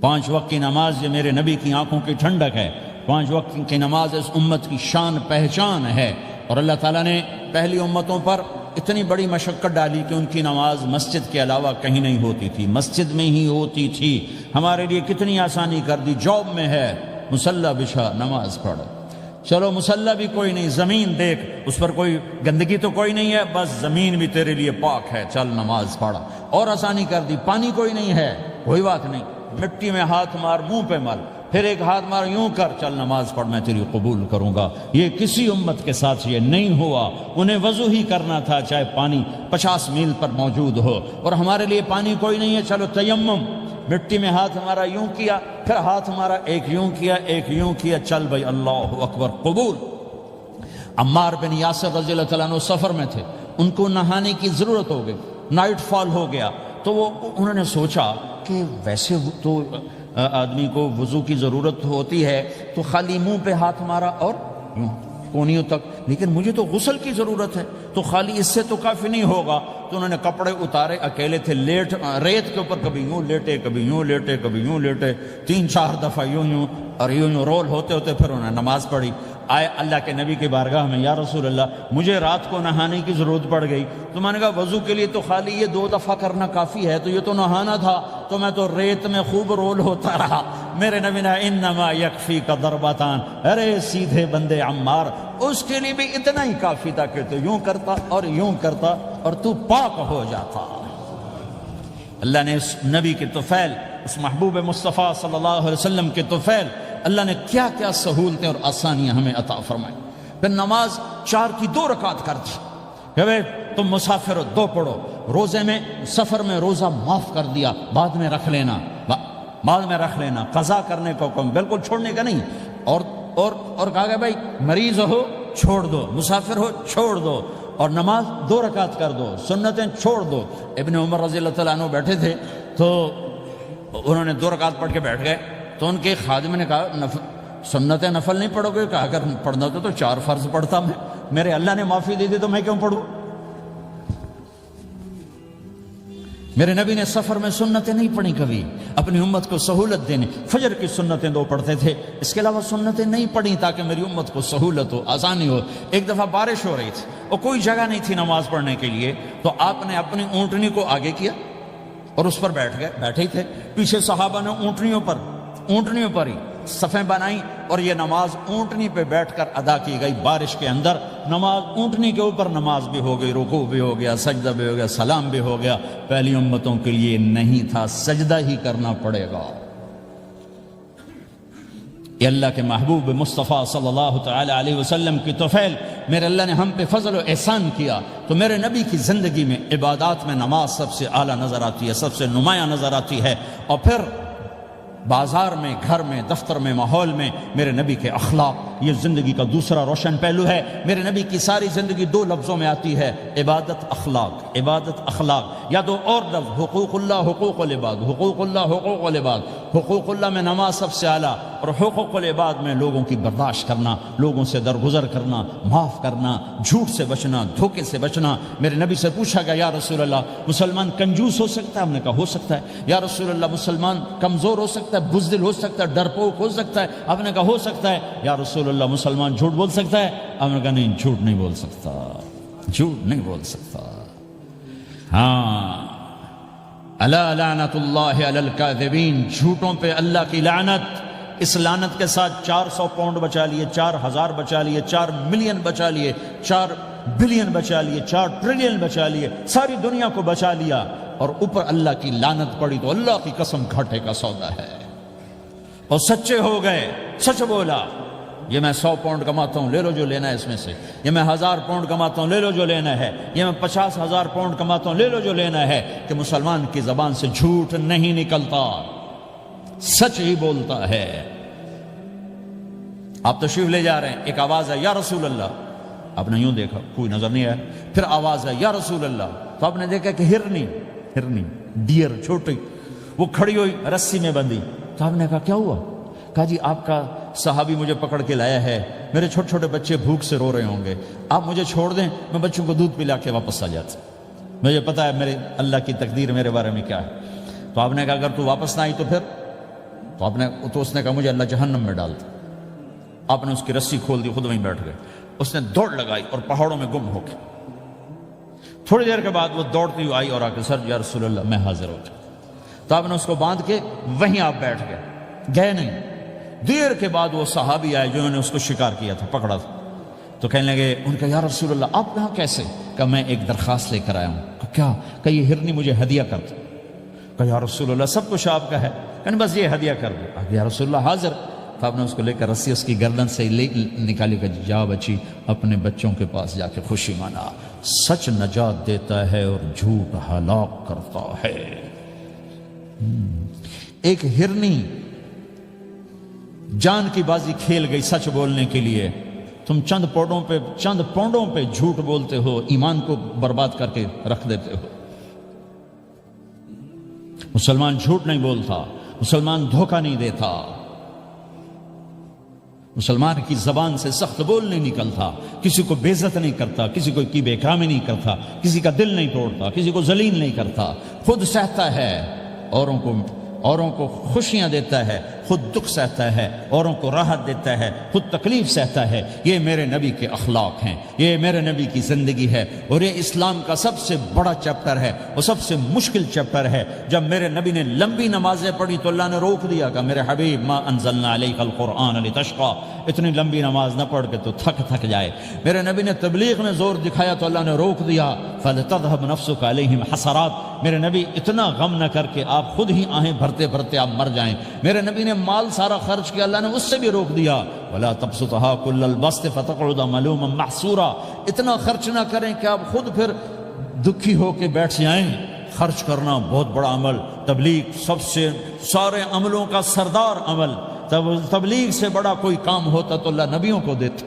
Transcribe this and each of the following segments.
5 وقت کی نماز یہ میرے نبی کی آنکھوں کی ٹھنڈک ہے، 5 وقت کی نماز اس امت کی شان پہچان ہے۔ اور اللہ تعالیٰ نے پہلی امتوں پر اتنی بڑی مشقت ڈالی کہ ان کی نماز مسجد کے علاوہ کہیں نہیں ہوتی تھی، مسجد میں ہی ہوتی تھی۔ ہمارے لیے کتنی آسانی کر دی، جاب میں ہے مصلی بچھا نماز پڑھ، چلو مصلی بھی کوئی نہیں، زمین دیکھ اس پر کوئی گندگی تو کوئی نہیں ہے، بس زمین بھی تیرے لیے پاک ہے، چل نماز پڑھ۔ اور آسانی کر دی، پانی کوئی نہیں ہے، کوئی بات نہیں، مٹی میں ہاتھ مار، منہ پہ مل، پھر ایک ہاتھ مار، یوں کر، چل نماز پڑھ، میں تیری قبول کروں گا۔ یہ کسی امت کے ساتھ یہ نہیں ہوا، انہیں وضو ہی کرنا تھا چاہے پانی 50 میل پر موجود ہو۔ اور ہمارے لیے پانی کوئی نہیں ہے، چلو تیمم، مٹی میں ہاتھ ہمارا یوں کیا، پھر ہاتھ ہمارا ایک یوں کیا، ایک یوں کیا، چل بھائی اللہ اکبر قبول۔ عمار بن یاسر رضی اللہ تعالیٰ عنہ سفر میں تھے، ان کو نہانے کی ضرورت ہو گئی، نائٹ فال ہو گیا، تو انہوں نے سوچا کہ ویسے تو آدمی کو وضو کی ضرورت ہوتی ہے تو خالی منہ پہ ہاتھ مارا اور یوں کونیوں تک، لیکن مجھے تو غسل کی ضرورت ہے، تو خالی اس سے تو کافی نہیں ہوگا۔ تو انہوں نے کپڑے اتارے، اکیلے تھے، ریت کے اوپر کبھی یوں لیٹے، کبھی یوں لیٹے، کبھی یوں لیٹے، 3-4 دفعہ یوں اور یوں رول ہوتے ہوتے پھر انہوں نے نماز پڑھی۔ آئے اللہ کے نبی کی بارگاہ میں، یا رسول اللہ مجھے رات کو نہانے کی ضرورت پڑ گئی، تو میں نے کہا وضو کے لیے تو خالی یہ 2 دفعہ کرنا کافی ہے، تو یہ تو نہانا تھا، تو میں تو ریت میں خوب رول ہوتا رہا۔ میرے نبی نے انما یکفیک ضربتان، ارے سیدھے بندے عمار، اس کے لیے بھی اتنا ہی کافی تھا کہ تو یوں کرتا اور یوں کرتا اور تو پاک ہو جاتا۔ اللہ نے اس نبی کے طفیل، اس محبوب مصطفیٰ صلی اللہ علیہ وسلم کے طفیل، اللہ نے کیا کیا سہولتیں اور آسانیاں ہمیں عطا فرمائی۔ پھر نماز 4 کی 2 رکعت کر دی کہ بھئی تم مسافر ہو 2 پڑھو، روزے میں سفر میں روزہ معاف کر دیا، بعد میں رکھ لینا، بعد میں رکھ لینا، قضا کرنے کو حکم، بالکل چھوڑنے کا نہیں۔ اور کہا کہ بھائی مریض ہو چھوڑ دو، مسافر ہو چھوڑ دو، اور نماز 2 رکعت کر دو، سنتیں چھوڑ دو۔ ابن عمر رضی اللہ تعالیٰ عنہ بیٹھے تھے تو انہوں نے 2 رکعت پڑھ کے بیٹھ گئے، تو ان کے خادم نے کہا سنتیں نفل نہیں پڑھو گے؟ کہا اگر پڑھنا تو 4 فرض پڑھتا میں، میرے اللہ نے معافی دے دی تو میں کیوں پڑھوں؟ میرے نبی نے سفر میں سنتیں نہیں پڑھی کبھی، اپنی امت کو سہولت دینے، فجر کی سنتیں 2 پڑھتے تھے، اس کے علاوہ سنتیں نہیں پڑھی تاکہ میری امت کو سہولت ہو، آسانی ہو۔ ایک دفعہ بارش ہو رہی تھی اور کوئی جگہ نہیں تھی نماز پڑھنے کے لیے، تو آپ نے اپنی اونٹنی کو آگے کیا اور اس پر بیٹھ گئے، بیٹھے ہی تھے، پیچھے صحابہ نے اونٹنیوں پر ہی صفیں بنائیں، اور یہ نماز اونٹنی پہ بیٹھ کر ادا کی گئی بارش کے اندر۔ نماز اونٹنی کے اوپر نماز بھی ہو گئی، رکوع بھی ہو گیا، سجدہ بھی ہو گیا، سلام بھی ہو گیا۔ پہلی امتوں کے لیے نہیں تھا، سجدہ ہی کرنا پڑے گا۔ یہ اللہ کے محبوب مصطفیٰ صلی اللہ تعالی علیہ وسلم کی طفیل، میرے اللہ نے ہم پہ فضل و احسان کیا، تو میرے نبی کی زندگی میں عبادات میں نماز سب سے اعلیٰ نظر آتی ہے، سب سے نمایاں نظر آتی ہے۔ اور پھر بازار میں، گھر میں، دفتر میں، ماحول میں میرے نبی کے اخلاق، یہ زندگی کا دوسرا روشن پہلو ہے۔ میرے نبی کی ساری زندگی 2 لفظوں میں آتی ہے، عبادت اخلاق، عبادت اخلاق، یا 2 اور لفظ، حقوق اللہ حقوق العباد، حقوق اللہ حقوق العباد۔ حقوق اللہ میں نماز سب سے اعلیٰ، اور حقوق العباد میں لوگوں کی برداشت کرنا، لوگوں سے درگزر کرنا، معاف کرنا، جھوٹ سے بچنا، دھوکے سے بچنا۔ میرے نبی سے پوچھا گیا یا رسول اللہ مسلمان کنجوس ہو سکتا ہے؟ ہم نے کہا ہو سکتا ہے۔ یا رسول اللہ مسلمان کمزور ہو سکتا ہے، بزدل ہو سکتا ہے، ڈرپوک ہو سکتا ہے؟ آپ نے کہا ہو سکتا ہے۔ یا رسول اللہ مسلمان جھوٹ بول سکتا ہے؟ آپ نے کہا نہیں، جھوٹ نہیں بول سکتا، جھوٹ نہیں بول سکتا۔ ہاں، الا لعنت اللہ علی الکاذبین، جھوٹوں پہ اللہ کی لعنت۔ اس لعنت کے ساتھ 400 پاؤنڈ بچا لیے، 4000 بچا لیے، 4 ملین بچا لیے، 4 بلین بچا لیے، 4 ٹریلین بچا لیے، ساری دنیا کو بچا لیا، اور اوپر اللہ کی لعنت پڑی تو اللہ کی قسم گھاٹے کا سودا ہے۔ اور سچے ہو گئے، سچ بولا، یہ میں 100 پاؤنڈ کماتا ہوں، لے لو جو لینا ہے اس میں سے، یہ میں 1000 پاؤنڈ کماتا ہوں، لے لو جو لینا ہے، یہ میں 50,000 پاؤنڈ کماتا ہوں، لے لو جو لینا ہے۔ کہ مسلمان کی زبان سے جھوٹ نہیں نکلتا، سچ ہی بولتا ہے۔ آپ تشریف لے جا رہے ہیں، ایک آواز ہے یا رسول اللہ، آپ نے یوں دیکھا، کوئی نظر نہیں آیا، پھر آواز ہے یا رسول اللہ، تو آپ نے دیکھا کہ ہرنی ڈیر چھوٹی وہ کھڑی ہوئی، رسی میں بندھی، تو آپ نے کہا کیا ہوا؟ کہا جی آپ کا صحابی مجھے پکڑ کے لایا ہے، میرے چھوٹے چھوٹے بچے بھوک سے رو رہے ہوں گے، آپ مجھے چھوڑ دیں، میں بچوں کو دودھ پلا کے واپس آ جاتا، مجھے پتا ہے میرے اللہ کی تقدیر میرے بارے میں کیا ہے۔ تو آپ نے کہا اگر تو واپس نہ آئی تو پھر تو اس نے کہا مجھے اللہ جہنم میں ڈال دے۔ آپ نے اس کی رسی کھول دی، خود وہیں بیٹھ گئے۔ اس نے دوڑ لگائی اور پہاڑوں میں گم ہو گئے۔ تھوڑی دیر کے بعد وہ دوڑتی ہوئی آئی اور آ کے سر یا رسول اللہ میں حاضر ہو گیا۔ تو آپ نے اس کو باندھ کے وہیں آپ بیٹھ گئے نہیں۔ دیر کے بعد وہ صحابی آئے جنہوں نے اس کو شکار کیا تھا، پکڑا تھا، تو کہنے لگے، ان کا یا رسول اللہ آپ یہاں کیسے؟ کہا میں ایک درخواست لے کر آیا ہوں۔ کہا کیا؟ کہ یہ ہرنی مجھے ہدیہ کر دو۔ کہا یا رسول اللہ سب کچھ آپ کا ہے، کہنے بس یہ ہدیہ کر دو۔ یا رسول اللہ حاضر۔ تو آپ نے اس کو لے کر رسی اس کی گردن سے نکالی کہ جا بچی اپنے بچوں کے پاس جا کے خوشی منا، سچ نجات دیتا ہے اور جھوٹ ہلاک کرتا ہے۔ ایک ہرنی جان کی بازی کھیل گئی سچ بولنے کے لیے، تم چند پونڈوں پہ جھوٹ بولتے ہو، ایمان کو برباد کر کے رکھ دیتے ہو۔ مسلمان جھوٹ نہیں بولتا، مسلمان دھوکہ نہیں دیتا، مسلمان کی زبان سے سخت بول نہیں نکلتا، کسی کو بے عزت نہیں کرتا، کسی کو کی بے اکرامی نہیں کرتا، کسی کا دل نہیں توڑتا، کسی کو ذلیل نہیں کرتا، خود سہتا ہے، اوروں کو خوشیاں دیتا ہے، خود دکھ سہتا ہے، اوروں کو راحت دیتا ہے، خود تکلیف سہتا ہے۔ یہ میرے نبی کے اخلاق ہیں، یہ میرے نبی کی زندگی ہے، اور یہ اسلام کا سب سے بڑا چیپٹر ہے، وہ سب سے مشکل چیپٹر ہے۔ جب میرے نبی نے لمبی نمازیں پڑھی تو اللہ نے روک دیا کہ میرے حبیب ما انزلنا علیک القرآن لتشقى، اتنی لمبی نماز نہ پڑھ کے تو تھک جائے۔ میرے نبی نے تبلیغ میں زور دکھایا تو اللہ نے روک دیا، فلتذهب نفسك علیہم حسرات، میرے نبی اتنا غم نہ کر کے آپ خود ہی آہیں بھرتے بھرتے آپ مر جائیں۔ میرے نبی نے مال سارا خرچ کیا، اللہ نے اس سے بھی روک دیا، ولا تبسطها كل البسط فتقعد ملوما محسورا، اتنا خرچ نہ کریں کہ آپ خود پھر دکھی ہو کے بیٹھ جائیں۔ خرچ کرنا بہت بڑا عمل، تبلیغ سب سے سارے عملوں کا سردار عمل۔ تبلیغ سے بڑا کوئی کام ہوتا تو اللہ نبیوں کو دیتا،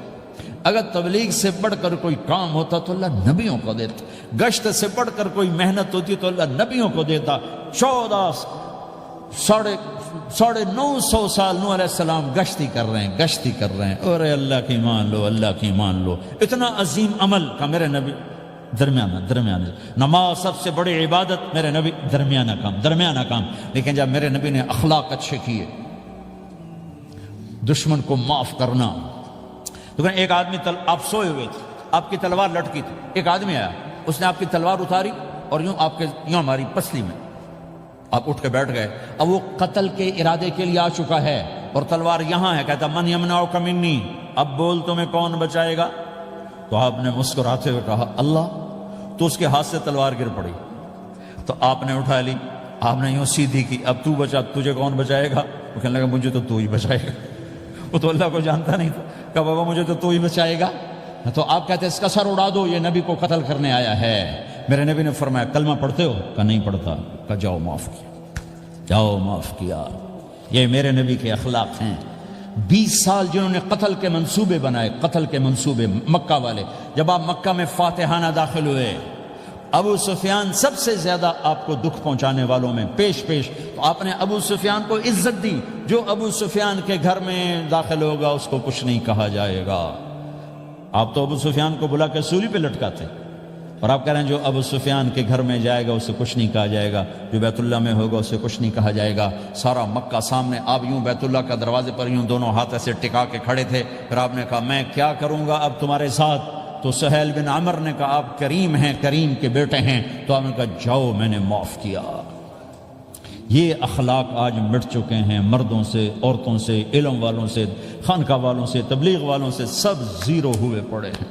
اگر تبلیغ سے بڑھ کر کوئی کام ہوتا تو اللہ نبیوں کو دیتا، گشت سے بڑھ کر کوئی محنت ہوتی تو اللہ نبیوں کو دیتا۔ 950 سال نوح علیہ السلام گشتی کر رہے ہیں، اور اللہ کی مان لو، اتنا عظیم عمل کا میرے نبی درمیانہ نماز سب سے بڑی عبادت، میرے نبی درمیانہ کام۔ لیکن جب میرے نبی نے اخلاق اچھے کیے، دشمن کو معاف کرنا، تو ایک آدمی آپ سوئے ہوئے تھے، آپ کی تلوار لٹکی تھی، ایک آدمی آیا، اس نے آپ کی تلوار اتاری اور یوں ہماری پسلی میں، آپ اٹھ کے بیٹھ گئے۔ اب وہ قتل کے ارادے کے لیے آ چکا ہے اور تلوار یہاں ہے، کہتا من یمنعک منی، اب بول تمہیں کون بچائے گا؟ تو آپ نے مسکراتے ہوئے کہا اللہ، تو اس کے ہاتھ سے تلوار گر پڑی، تو آپ نے اٹھا لی، آپ نے یوں سیدھی کی، اب تو بچا، تجھے کون بچائے گا؟ وہ کہنے لگا مجھے تو ہی بچائے گا۔ وہ تو اللہ کو جانتا نہیں تھا، کہا بابا مجھے تو ہی بچائے گا۔ تو آپ کہتے ہیں اس کا سر اڑا دو، یہ نبی کو قتل کرنے آیا ہے۔ میرے نبی نے فرمایا کلمہ پڑھتے ہو؟ کہا نہیں پڑھتا۔ کہا جاؤ معاف کیا۔ یہ میرے نبی کے اخلاق ہیں۔ 20 سال جنہوں نے قتل کے منصوبے بنائے، قتل کے منصوبے، مکہ والے، جب آپ مکہ میں فاتحانہ داخل ہوئے، ابو سفیان سب سے زیادہ آپ کو دکھ پہنچانے والوں میں پیش تو آپ نے ابو سفیان کو عزت دی۔ جو ابو سفیان کے گھر میں داخل ہوگا اس کو کچھ نہیں کہا جائے گا۔ آپ تو ابو سفیان کو بلا کے سولی پہ لٹکاتے، اور آپ کہہ رہے ہیں جو ابو سفیان کے گھر میں جائے گا اسے کچھ نہیں کہا جائے گا، جو بیت اللہ میں ہوگا اسے کچھ نہیں کہا جائے گا۔ سارا مکہ سامنے، آپ یوں بیت اللہ کا دروازے پر یوں دونوں ہاتھ ایسے ٹکا کے کھڑے تھے۔ پھر آپ نے کہا میں کیا کروں گا اب تمہارے ساتھ؟ تو سہیل بن عمر نے کہا آپ کریم ہیں، کریم کے بیٹے ہیں۔ تو آپ نے کہا جاؤ میں نے معاف کیا۔ یہ اخلاق آج مٹ چکے ہیں، مردوں سے، عورتوں سے، علم والوں سے، خانقاہ والوں سے، تبلیغ والوں سے، سب زیرو ہوئے پڑے ہیں۔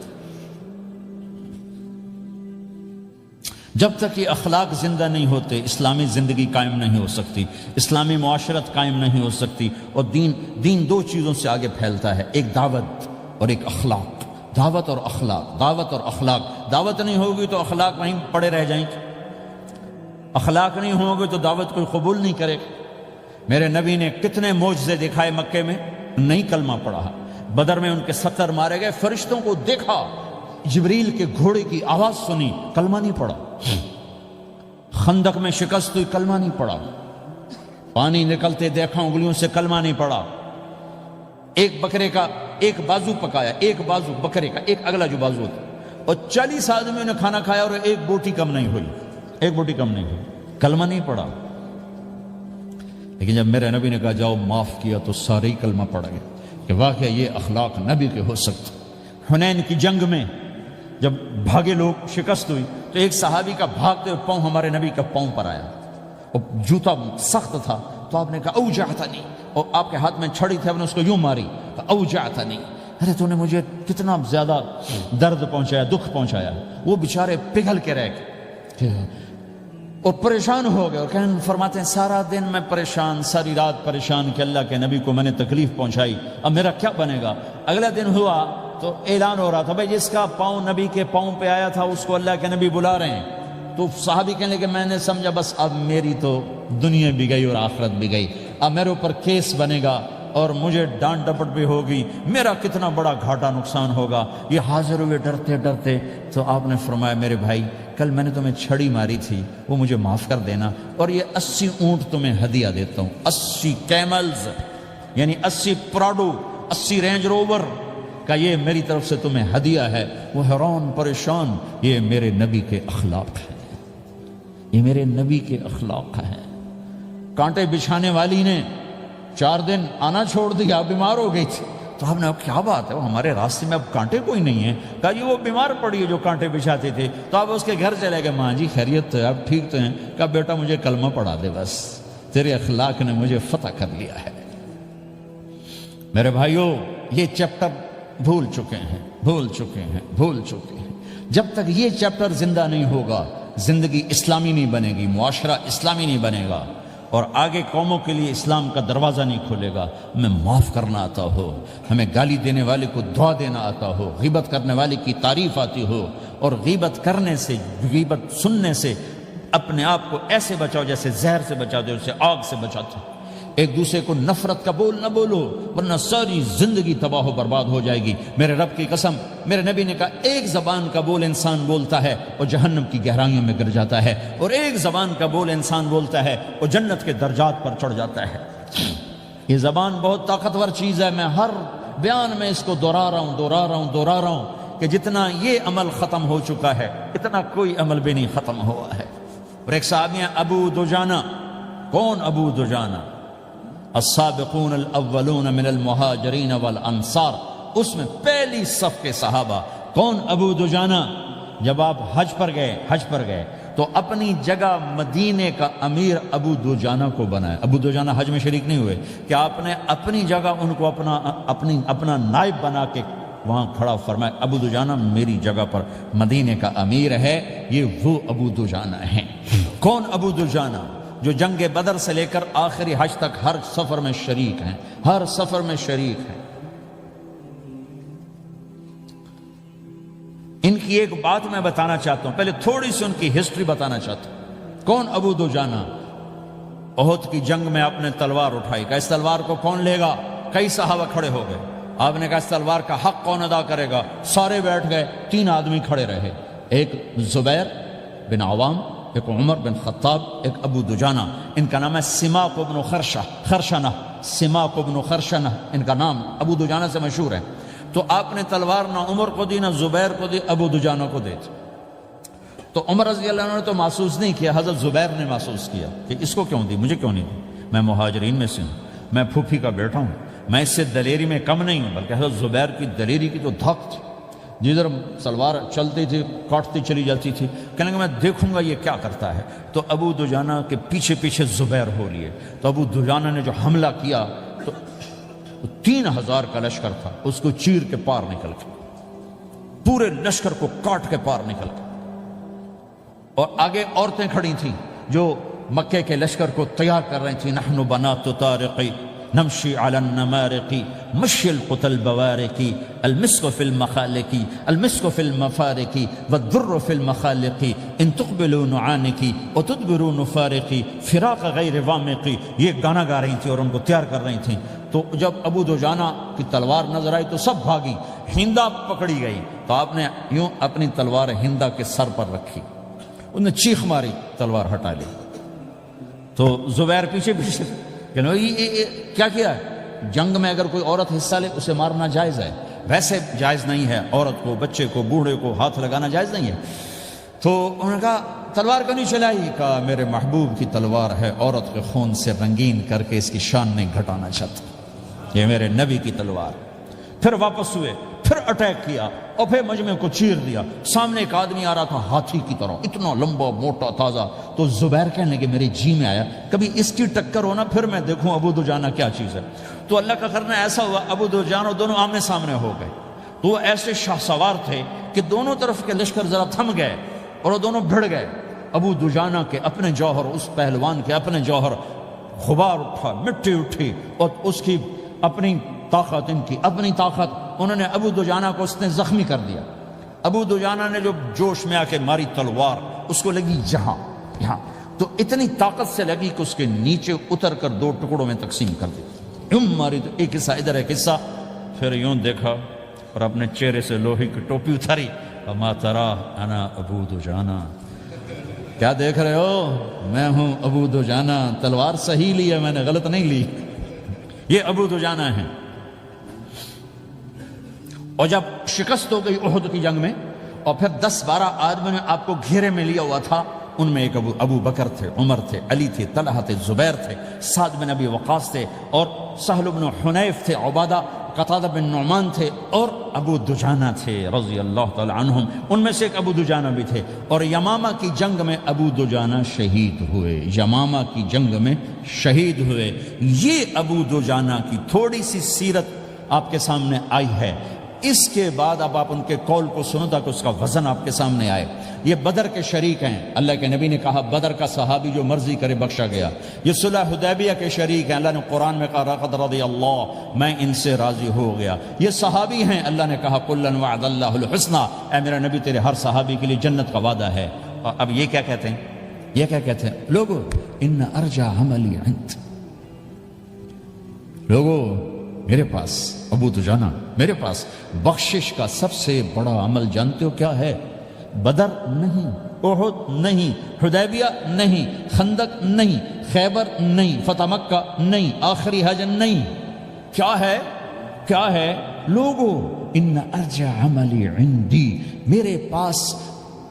جب تک یہ اخلاق زندہ نہیں ہوتے اسلامی زندگی قائم نہیں ہو سکتی، اسلامی معاشرت قائم نہیں ہو سکتی۔ اور دین دو چیزوں سے آگے پھیلتا ہے، ایک دعوت اور ایک اخلاق۔ دعوت اور اخلاق۔ دعوت نہیں ہوگی تو اخلاق وہیں پڑے رہ جائیں گے، اخلاق نہیں ہوں گے تو دعوت کوئی قبول نہیں کرے گا۔ میرے نبی نے کتنے معجزے دکھائے مکے میں، نہیں کلمہ پڑھا۔ بدر میں ان کے 70 مارے گئے، فرشتوں کو دیکھا، جبریل کے گھوڑے کی آواز سنی، کلمہ نہیں پڑھا۔ خندق میں شکست ہوئی، کلمہ نہیں پڑھا۔ پانی نکلتے دیکھا انگلیوں سے، کلمہ نہیں پڑھا۔ ایک بکرے کا ایک بازو پکایا، ایک بازو بکرے کا، ایک اگلا جو بازو ہوتا، اور 40 آدمیوں نے کھانا کھایا اور ایک بوٹی کم نہیں ہوئی، کلمہ نہیں پڑھا۔ لیکن جب میرے نبی نے کہا جاؤ معاف کیا تو سارے ہی کلمہ پڑ گئے کہ واقعہ یہ اخلاق نبی کے ہو سکتے۔ حنین کی جنگ میں جب بھاگے لوگ، شکست ہوئی، تو ایک صحابی کا بھاگتے ہوئے پاؤں ہمارے نبی کا پاؤں پر آیا، اور جوتا سخت تھا، تو آپ نے کہا اوجعتنی، اور آپ کے ہاتھ میں چھڑی تھی، آپ نے اس کو یوں ماری، اوجعتنی، ارے تو نے مجھے کتنا زیادہ درد پہنچایا، دکھ پہنچایا۔ وہ بیچارے پگھل کے رہ گئے اور پریشان ہو گئے، اور فرماتے ہیں سارا دن میں پریشان، ساری رات پریشان کہ اللہ کے نبی کو میں نے تکلیف پہنچائی، اب میرا کیا بنے گا۔ اگلا دن ہوا تو اعلان ہو رہا تھا بھائی جس کا پاؤں نبی کے پاؤں پہ آیا تھا اس کو اللہ کے نبی بلا رہے ہیں۔ تو صحابی کہنے لگے میں نے سمجھا بس اب میری تو دنیا بھی گئی اور آخرت بھی گئی، اب میرے اوپر کیس بنے گا اور مجھے ڈانٹ ڈپٹ بھی ہوگی، میرا کتنا بڑا گھاٹا نقصان ہوگا۔ یہ حاضر ہوئے ڈرتے ڈرتے، تو آپ نے فرمایا میرے بھائی کل میں نے تمہیں چھڑی ماری تھی، وہ مجھے معاف کر دینا، اور یہ 80 اونٹ تمہیں ہدیہ دیتا ہوں، 80 کیملز یعنی 80 پراڈو، 80 رینج روور کا یہ میری طرف سے تمہیں ہدیہ ہے۔ وہ حیران پریشان، یہ میرے نبی کے اخلاق ہیں، یہ میرے نبی کے اخلاق ہیں۔ کانٹے بچھانے والی نے 4 دن آنا چھوڑ دیا، بیمار ہو گئی تھی، تو ہم نے اب کیا بات ہے، وہ ہمارے راستے میں اب کانٹے کوئی نہیں ہے، کہا جی وہ بیمار پڑی ہے جو کانٹے بچھاتے تھے، تو آپ اس کے گھر چلے گئے، ماں جی خیریت تو ہے، اب ٹھیک تو ہیں، کہا بیٹا مجھے کلمہ پڑھا دے، بس تیرے اخلاق نے مجھے فتح کر لیا ہے۔ میرے بھائیوں یہ چیپٹر بھول چکے ہیں، بھول چکے ہیں، بھول چکے ہیں۔ جب تک یہ چیپٹر زندہ نہیں ہوگا زندگی اسلامی نہیں بنے گی، معاشرہ اسلامی نہیں بنے گا، اور آگے قوموں کے لیے اسلام کا دروازہ نہیں کھلے گا۔ ہمیں معاف کرنا آتا ہو، ہمیں گالی دینے والے کو دعا دینا آتا ہو، غیبت کرنے والے کی تعریف آتی ہو، اور غیبت کرنے سے، غیبت سننے سے اپنے آپ کو ایسے بچاؤ جیسے زہر سے بچاتے ہو، اسے آگ سے بچاتے ہو۔ ایک دوسرے کو نفرت کا بول نہ بولو ورنہ ساری زندگی تباہ و برباد ہو جائے گی۔ میرے رب کی قسم، میرے نبی نے کہا ایک زبان کا بول انسان بولتا ہے اور جہنم کی گہرائیوں میں گر جاتا ہے، اور ایک زبان کا بول انسان بولتا ہے اور جنت کے درجات پر چڑھ جاتا ہے۔ یہ زبان بہت طاقتور چیز ہے، میں ہر بیان میں اس کو دہرا رہا ہوں کہ جتنا یہ عمل ختم ہو چکا ہے اتنا کوئی عمل بھی نہیں ختم ہوا ہے۔ اور ایک صحابی ہیں ابو دجانہ۔ کون ابو دجانہ؟ السابقون الاولون من المہاجرین والانصار، اس میں پہلی صف کے صحابہ۔ کون ابو دجانہ؟ جب آپ حج پر گئے تو اپنی جگہ مدینے کا امیر ابو دجانہ کو بنایا۔ ابو دجانہ حج میں شریک نہیں ہوئے کہ آپ نے اپنی جگہ ان کو اپنا نائب بنا کے وہاں کھڑا فرمایا ابو دجانہ میری جگہ پر مدینے کا امیر ہے، یہ وہ ابو دجانہ ہیں۔ کون ابو دجانہ؟ جو جنگ بدر سے لے کر آخری حج تک ہر سفر میں شریک ہیں، ہر سفر میں شریک ہیں۔ ان کی ایک بات میں بتانا چاہتا ہوں، پہلے تھوڑی سی ان کی ہسٹری بتانا چاہتا ہوں۔ کون ابو دجانہ؟ احد کی جنگ میں آپ نے تلوار اٹھائی، کہ اس تلوار کو کون لے گا؟ کئی صحابہ کھڑے ہو گئے۔ آپ نے کہا اس تلوار کا حق کون ادا کرے گا؟ سارے بیٹھ گئے، 3 آدمی کھڑے رہے، ایک زبیر بن عوام، ایک عمر بن خطاب، ایک ابو دجانہ۔ ان کا نام ہے سماک بن خرشنہ، سماک بن خرشنہ ان کا نام ابو دجانہ سے مشہور ہے۔ تو آپ نے تلوار نہ عمر کو دی، نہ زبیر کو دی، ابو دجانہ کو دی۔ تو عمر رضی اللہ عنہ نے تو محسوس نہیں کیا، حضرت زبیر نے محسوس کیا کہ اس کو کیوں دی، مجھے کیوں نہیں دی؟ میں مہاجرین میں سے ہوں، میں پھوپھی کا بیٹا ہوں، میں اس سے دلیری میں کم نہیں ہوں۔ بلکہ حضرت زبیر کی دلیری کی تو دھک تھی، جدھر سلوار چلتی تھی کاٹتی چلی جاتی تھی، کہنے کہ میں دیکھوں گا یہ کیا کرتا ہے۔ تو ابو دجانہ کے پیچھے پیچھے زبیر ہو لیے۔ تو ابو دجانہ نے جو حملہ کیا تو 3000 کا لشکر تھا، اس کو چیر کے پار نکل کے، پورے لشکر کو کاٹ کے پار نکل کے، اور آگے عورتیں کھڑی تھیں جو مکے کے لشکر کو تیار کر رہی تھیں۔ نحن بنات طارقی نمشی علی النمارقی مشی القتل بوارقی المسک فی المخالقی المسک فی المفارقی والدر فی المخالقی ان تقبلوا نعانقی وتدبروا نفارقی فراق غیر وامقی۔ یہ گانا گا رہی تھیں اور ان کو تیار کر رہی تھیں۔ تو جب ابو دجانہ کی تلوار نظر آئی تو سب بھاگی، ہندا پکڑی گئی، تو آپ نے یوں اپنی تلوار ہندا کے سر پر رکھی، انہوں نے چیخ ماری، تلوار ہٹا لی۔ تو زبیر پیچھے پیچھے کہ کیا کیا ہے؟ جنگ میں اگر کوئی عورت حصہ لے اسے مارنا جائز ہے، ویسے جائز نہیں ہے، عورت کو، بچے کو، بوڑھے کو ہاتھ لگانا جائز نہیں ہے۔ تو انہوں نے کہا تلوار کیوں نہیں چلائی؟ کہا میرے محبوب کی تلوار ہے، عورت کے خون سے رنگین کر کے اس کی شان نہیں گھٹانا چاہتا، یہ میرے نبی کی تلوار۔ پھر واپس ہوئے، پھر اٹیک کیا اور پھر مجمع کو چیر دیا۔ سامنے ایک آدمی آ رہا تھا ہاتھی کی طرح، اتنا لمبا موٹا تازہ، تو زبیر کہنے لگے میرے جی میں آیا کبھی اس کی ٹکر ہونا پھر میں دیکھوں ابو دجانہ کیا چیز ہے۔ تو اللہ کا کرنا ایسا ہوا ابو دجانہ دونوں آمنے سامنے ہو گئے، تو وہ ایسے شاہ سوار تھے کہ دونوں طرف کے لشکر ذرا تھم گئے اور وہ دونوں بھڑ گئے۔ ابو دجانہ کے اپنے جوہر، اس پہلوان کے اپنے جوہر، غبار اٹھا، مٹی اٹھی، اور اس کی اپنی طاقت، ان کی اپنی طاقت، انہوں نے ابو دجانہ کو اس نے زخمی کر دیا۔ ابو دجانہ نے جو جوش میں آ کے ماری تلوار، اس کو لگی یہاں، تو اتنی طاقت سے لگی کہ اس کے نیچے اتر کر 2 ٹکڑوں میں تقسیم کر دی۔ یوں ماری تو ایک حصہ ادھر ایک حصہ، پھر یوں دیکھا اور اپنے چہرے سے لوہے کی ٹوپی اتاری، وما ترى انا ابو دجانہ، کیا دیکھ رہے ہو؟ میں ہوں ابو دجانہ، تلوار صحیح لی ہے میں نے، غلط نہیں لی۔ یہ ابو دجانہ ہیں۔ اور جب شکست ہو گئی احد کی جنگ میں، اور پھر 10-12 آدمی نے آپ کو گھیرے میں لیا ہوا تھا، ان میں ایک ابو بکر تھے، عمر تھے، علی تھے، طلحہ تھے، زبیر تھے، سعد بن ابی وقاص تھے، اور سہل بن حنیف تھے، عبادہ قتادہ بن نعمان تھے، اور ابو دجانہ تھے رضی اللہ تعالی عنہم۔ ان میں سے ایک ابو دجانہ بھی تھے، اور یمامہ کی جنگ میں ابو دجانہ شہید ہوئے، یمامہ کی جنگ میں شہید ہوئے۔ یہ ابو دجانہ کی تھوڑی سی سیرت آپ کے سامنے آئی ہے۔ اس کے بعد اب آپ ان کے قول کو سنو تاکہ اس کا وزن آپ کے سامنے آئے۔ یہ بدر کے شریک ہیں، اللہ کے نبی نے کہا بدر کا صحابی جو مرضی کرے بخشا گیا۔ یہ صلح حدیبیہ کے شریک ہیں، اللہ نے قرآن میں کہا لقد رضی اللہ، میں ان سے راضی ہو گیا۔ یہ صحابی ہیں، اللہ نے کہا کلا وعد اللہ الحسنی، اے میرا نبی تیرے ہر صحابی کے لیے جنت کا وعدہ ہے۔ اور اب یہ کیا کہتے ہیں؟ یہ کیا کہتے ہیں لوگو؟ ان ارجع عملی عند، لوگو میرے پاس، ابو دجانہ میرے پاس بخشش کا سب سے بڑا عمل جانتے ہو کیا ہے؟ بدر نہیں، احد نہیں، حدیبیہ نہیں، خندق نہیں، خیبر نہیں، فتح مکہ نہیں، آخری حج نہیں۔ کیا ہے؟ کیا ہے لوگو؟ ان ارجع عملی عندی، میرے پاس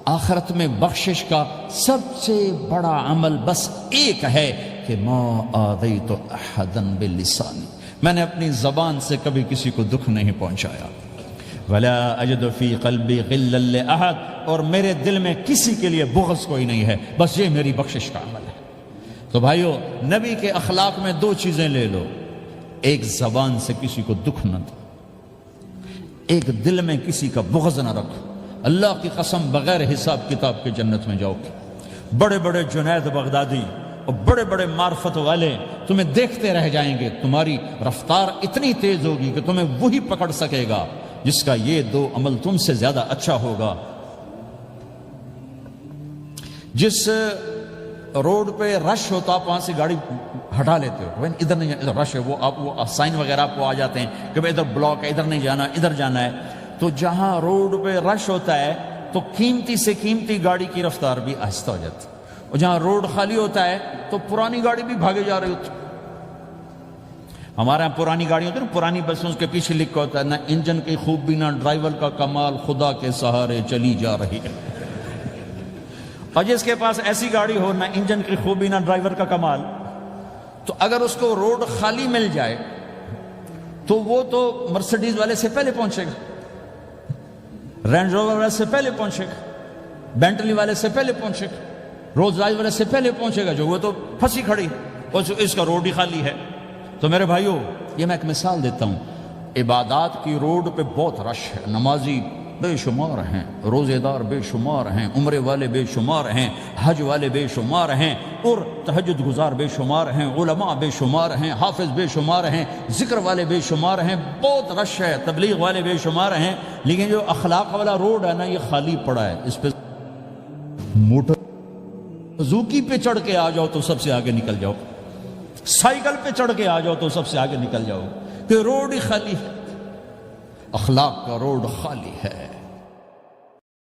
آخرت میں بخشش کا سب سے بڑا عمل بس ایک ہے کہ ما آذیت احدا بلسانی، میں نے اپنی زبان سے کبھی کسی کو دکھ نہیں پہنچایا۔ ولا اجد فی قلبی غلا لاحد، اور میرے دل میں کسی کے لیے بغض کوئی نہیں ہے، بس یہ میری بخشش کا عمل ہے۔ تو بھائیو، نبی کے اخلاق میں 2 چیزیں لے لو، ایک زبان سے کسی کو دکھ نہ دو، ایک دل میں کسی کا بغض نہ رکھو۔ اللہ کی قسم بغیر حساب کتاب کے جنت میں جاؤ گے۔ بڑے بڑے جنید بغدادی اور بڑے بڑے معرفت والے تمہیں دیکھتے رہ جائیں گے، تمہاری رفتار اتنی تیز ہوگی کہ تمہیں وہی پکڑ سکے گا جس کا یہ 2 عمل تم سے زیادہ اچھا ہوگا۔ جس روڈ پہ رش ہوتا آپ وہاں سے گاڑی ہٹا لیتے ہو، ادھر نہیں جانا، ادھر رش ہے، وہ سائن وغیرہ آپ کو آ جاتے ہیں کہ ادھر بلاک ہے، ادھر نہیں جانا، ادھر جانا ہے۔ تو جہاں روڈ پہ رش ہوتا ہے تو قیمتی سے قیمتی گاڑی کی رفتار بھی آہستہ ہو جاتی ہے، اور جہاں روڈ خالی ہوتا ہے تو پرانی گاڑی بھی بھاگے جا رہی ہوتی۔ ہمارے یہاں پرانی گاڑی ہوتی ہے نا، پرانی بسوں کے پیچھے لکھا ہوتا ہے نہ انجن کی خوبی نہ ڈرائیور کا کمال، خدا کے سہارے چلی جا رہی ہے۔ اور جس کے پاس ایسی گاڑی ہو، نہ انجن کی خوبی نہ ڈرائیور کا کمال، تو اگر اس کو روڈ خالی مل جائے تو وہ تو مرسیڈیز والے سے پہلے پہنچے گا، رینج روور والے سے پہلے پہنچے گا، بینٹلی والے سے پہلے پہنچے گا، رولز رائس والے سے پہلے پہنچے گا، جو وہ تو پھنسی کھڑی اور اس کا روڈ ہی خالی ہے۔ تو میرے بھائیو، یہ میں ایک مثال دیتا ہوں، عبادات کی روڈ پہ بہت رش ہے، نمازی بے شمار ہیں، روزے دار بے شمار ہیں، عمرے والے بے شمار ہیں، حج والے بے شمار ہیں، اور تہجد گزار بے شمار ہیں، علماء بے شمار ہیں، حافظ بے شمار ہیں، ذکر والے بے شمار ہیں، بہت رش ہے، تبلیغ والے بے شمار ہیں، لیکن جو اخلاق والا روڈ ہے نا، یہ خالی پڑا ہے۔ اس پہ موٹر زوکی پہ چڑھ کے آ جاؤ تو سب سے آگے نکل جاؤ، سائیکل پہ چڑھ کے آ جاؤ تو سب سے آگے نکل جاؤ، کہ روڈ ہی خالی ہے، اخلاق کا روڈ خالی ہے۔